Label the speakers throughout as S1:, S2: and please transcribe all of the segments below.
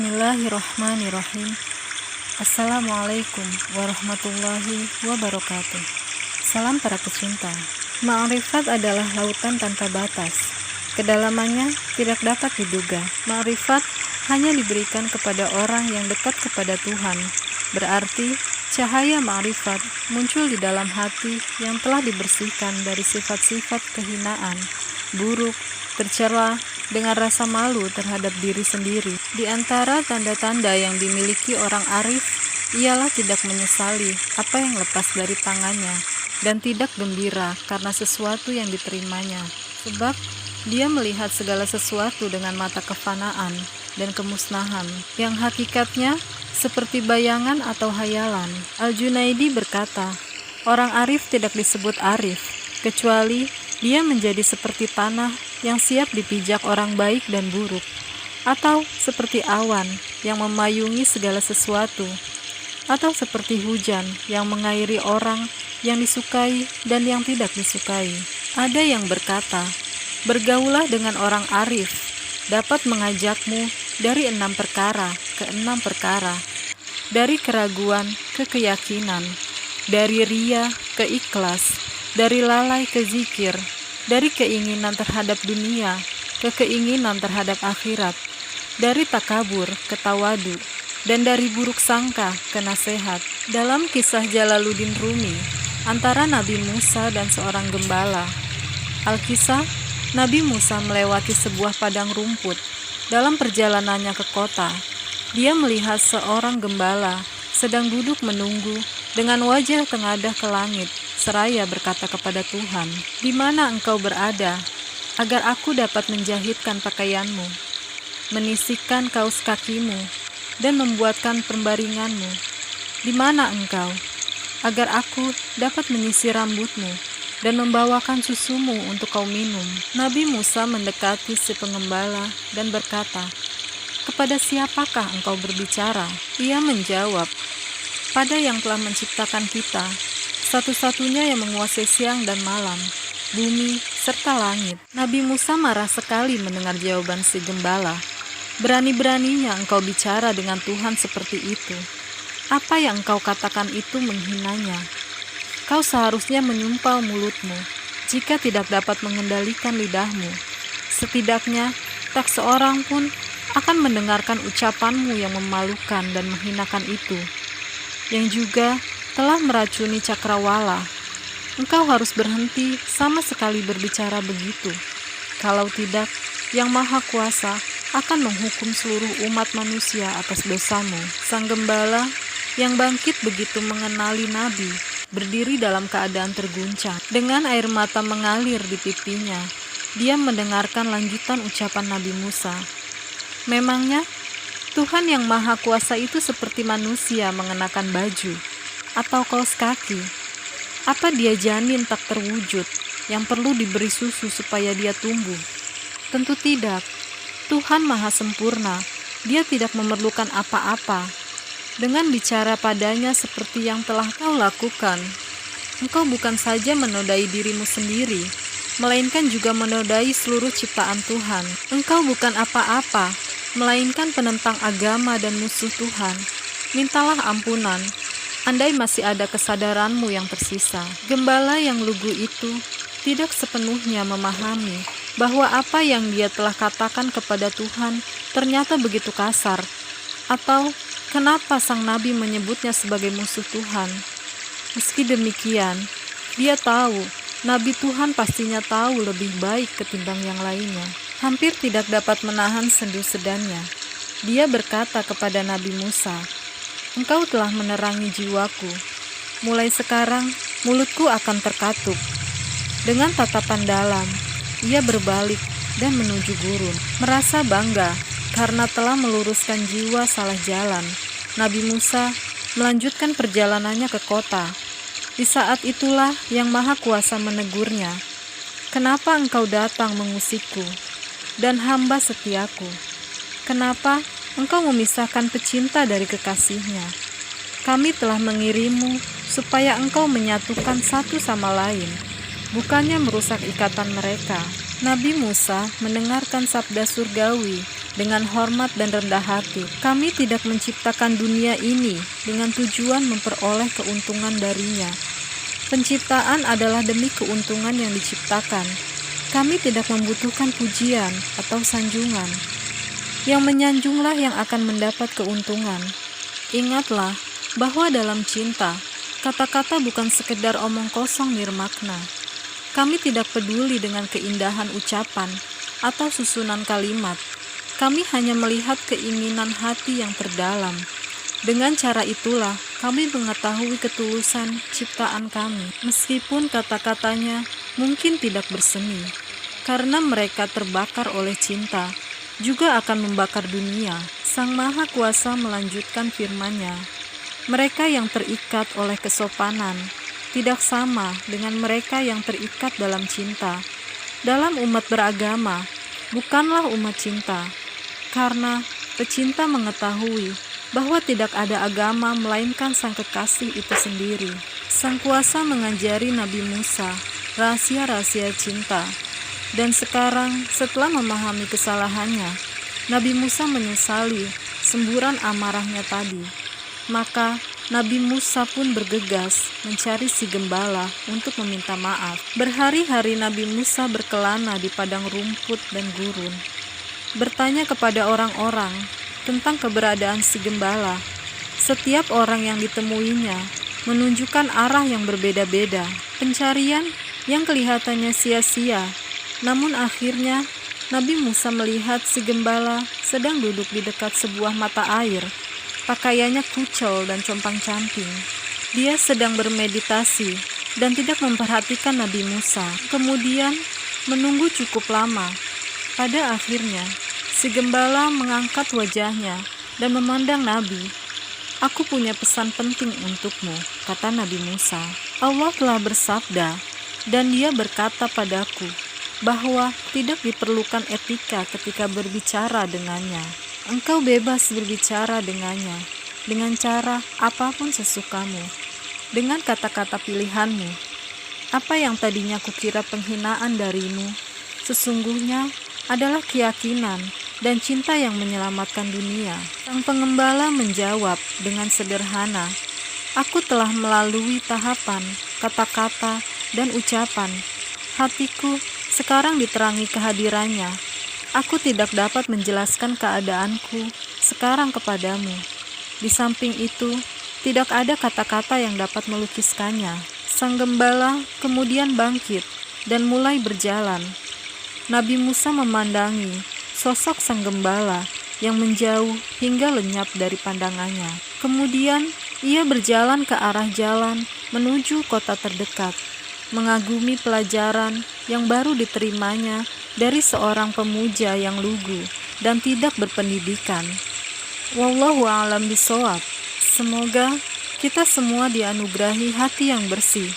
S1: Bismillahirrahmanirrahim. Assalamualaikum warahmatullahi wabarakatuh. Salam para pecinta. Ma'rifat adalah lautan tanpa batas. Kedalamannya tidak dapat diduga. Ma'rifat hanya diberikan kepada orang yang dekat kepada Tuhan. Berarti cahaya ma'rifat muncul di dalam hati yang telah dibersihkan dari sifat-sifat kehinaan, buruk, tercela, dengan rasa malu terhadap diri sendiri. Di antara tanda-tanda yang dimiliki orang arif ialah tidak menyesali apa yang lepas dari tangannya dan tidak gembira karena sesuatu yang diterimanya, sebab dia melihat segala sesuatu dengan mata kefanaan dan kemusnahan yang hakikatnya seperti bayangan atau hayalan. Al-Junaidi berkata, orang arif tidak disebut arif kecuali dia menjadi seperti tanah yang siap dipijak orang baik dan buruk, atau seperti awan yang memayungi segala sesuatu, atau seperti hujan yang mengairi orang yang disukai dan yang tidak disukai. Ada yang berkata, bergaulah dengan orang arif dapat mengajakmu dari 6 perkara ke 6 perkara, dari keraguan ke keyakinan, dari ria ke ikhlas, dari lalai ke zikir, dari keinginan terhadap dunia ke keinginan terhadap akhirat, dari takabur ke tawadu, dan dari buruk sangka ke nasihat. Dalam kisah Jalaluddin Rumi antara Nabi Musa dan seorang gembala, Al-Kisah, Nabi Musa melewati sebuah padang rumput. Dalam perjalanannya ke kota, dia melihat seorang gembala sedang duduk menunggu dengan wajah tengadah ke langit, seraya berkata kepada Tuhan, "Di mana engkau berada, agar aku dapat menjahitkan pakaianmu, menyisihkan kaus kakimu, dan membuatkan pembaringanmu? Di mana engkau, agar aku dapat menyisir rambutmu, dan membawakan susumu untuk kau minum?" Nabi Musa mendekati si pengembala dan berkata, "Kepada siapakah engkau berbicara?" Ia menjawab, "Pada yang telah menciptakan kita, satu-satunya yang menguasai siang dan malam, bumi, serta langit." Nabi Musa marah sekali mendengar jawaban si gembala. "Berani-beraninya engkau bicara dengan Tuhan seperti itu. Apa yang engkau katakan itu menghinanya. Kau seharusnya menyumpal mulutmu jika tidak dapat mengendalikan lidahmu. Setidaknya tak seorang pun akan mendengarkan ucapanmu yang memalukan dan menghinakan itu, yang juga telah meracuni cakrawala. Engkau harus berhenti sama sekali berbicara begitu. Kalau tidak, Yang Maha Kuasa akan menghukum seluruh umat manusia atas dosamu." Sang gembala yang bangkit begitu mengenali Nabi, berdiri dalam keadaan terguncang. Dengan air mata mengalir di pipinya, dia mendengarkan lanjutan ucapan Nabi Musa. Memangnya Tuhan yang Maha Kuasa itu seperti manusia mengenakan baju atau kaos kaki? Apa dia janin tak terwujud yang perlu diberi susu supaya dia tumbuh? Tentu tidak. Tuhan Maha Sempurna, dia tidak memerlukan apa-apa. Dengan bicara padanya seperti yang telah kau lakukan, engkau bukan saja menodai dirimu sendiri, melainkan juga menodai seluruh ciptaan Tuhan. Engkau bukan apa-apa, melainkan penentang agama dan musuh Tuhan. Mintalah ampunan, andai masih ada kesadaranmu yang tersisa." Gembala yang lugu itu tidak sepenuhnya memahami bahwa apa yang dia telah katakan kepada Tuhan ternyata begitu kasar, atau kenapa sang nabi menyebutnya sebagai musuh Tuhan. Meski demikian, dia tahu nabi Tuhan pastinya tahu lebih baik ketimbang yang lainnya. Hampir tidak dapat menahan sendu-sedannya, dia berkata kepada Nabi Musa, "Engkau telah menerangi jiwaku. Mulai sekarang mulutku akan terkatup." Dengan tatapan dalam, ia berbalik dan menuju gurun. Merasa bangga karena telah meluruskan jiwa salah jalan, Nabi Musa melanjutkan perjalanannya ke kota. Di saat itulah Yang Maha Kuasa menegurnya, "Kenapa engkau datang mengusikku dan hamba setiaku? Kenapa engkau memisahkan pecinta dari kekasihnya? Kami telah mengirimmu supaya engkau menyatukan satu sama lain, bukannya merusak ikatan mereka." Nabi Musa mendengarkan sabda surgawi dengan hormat dan rendah hati. Kami tidak menciptakan dunia ini dengan tujuan memperoleh keuntungan darinya. Penciptaan adalah demi keuntungan yang diciptakan. Kami tidak membutuhkan pujian atau sanjungan. Yang menyanjunglah yang akan mendapat keuntungan. Ingatlah bahwa dalam cinta, kata-kata bukan sekedar omong kosong nirmakna. Kami tidak peduli dengan keindahan ucapan atau susunan kalimat. Kami hanya melihat keinginan hati yang terdalam. Dengan cara itulah kami mengetahui ketulusan ciptaan kami, meskipun kata-katanya mungkin tidak bersemi, karena mereka terbakar oleh cinta, juga akan membakar dunia. Sang Maha Kuasa melanjutkan firman-Nya, mereka yang terikat oleh kesopanan tidak sama dengan mereka yang terikat dalam cinta. Dalam umat beragama, bukanlah umat cinta, karena pecinta mengetahui bahwa tidak ada agama melainkan sang kekasih itu sendiri. Sang Kuasa mengajari Nabi Musa rahasia-rahasia cinta, dan sekarang setelah memahami kesalahannya, Nabi Musa menyesali semburan amarahnya tadi. Maka Nabi Musa pun bergegas mencari si gembala untuk meminta maaf. Berhari-hari Nabi Musa berkelana di padang rumput dan gurun, bertanya kepada orang-orang tentang keberadaan si gembala. Setiap orang yang ditemuinya menunjukkan arah yang berbeda-beda. Pencarian yang kelihatannya sia-sia, namun akhirnya Nabi Musa melihat si gembala sedang duduk di dekat sebuah mata air. Pakaiannya kucel dan compang-camping. Dia sedang bermeditasi dan tidak memperhatikan Nabi Musa. Kemudian menunggu cukup lama. Pada akhirnya si gembala mengangkat wajahnya dan memandang Nabi. Aku punya pesan penting untukmu, kata Nabi Musa. Allah telah bersabda, dan Dia berkata padaku, bahwa tidak diperlukan etika ketika berbicara dengannya. Engkau bebas berbicara dengannya, dengan cara apapun sesukamu, dengan kata-kata pilihanmu. Apa yang tadinya kukira penghinaan darimu, sesungguhnya adalah keyakinan dan cinta yang menyelamatkan dunia. Sang pengembala menjawab dengan sederhana, aku telah melalui tahapan, kata-kata, dan ucapan. Hatiku sekarang diterangi kehadirannya. Aku tidak dapat menjelaskan keadaanku sekarang kepadamu. Di samping itu, tidak ada kata-kata yang dapat melukiskannya. Sang gembala kemudian bangkit dan mulai berjalan. Nabi Musa memandangi sosok sang gembala yang menjauh hingga lenyap dari pandangannya. Kemudian ia berjalan ke arah jalan menuju kota terdekat, mengagumi pelajaran yang baru diterimanya dari seorang pemuja yang lugu dan tidak berpendidikan. Wallahu a'lam bishawab. Semoga kita semua dianugerahi hati yang bersih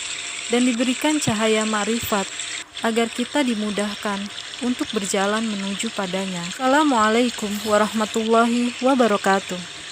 S1: dan diberikan cahaya ma'rifat agar kita dimudahkan untuk berjalan menuju padanya. Assalamualaikum warahmatullahi wabarakatuh.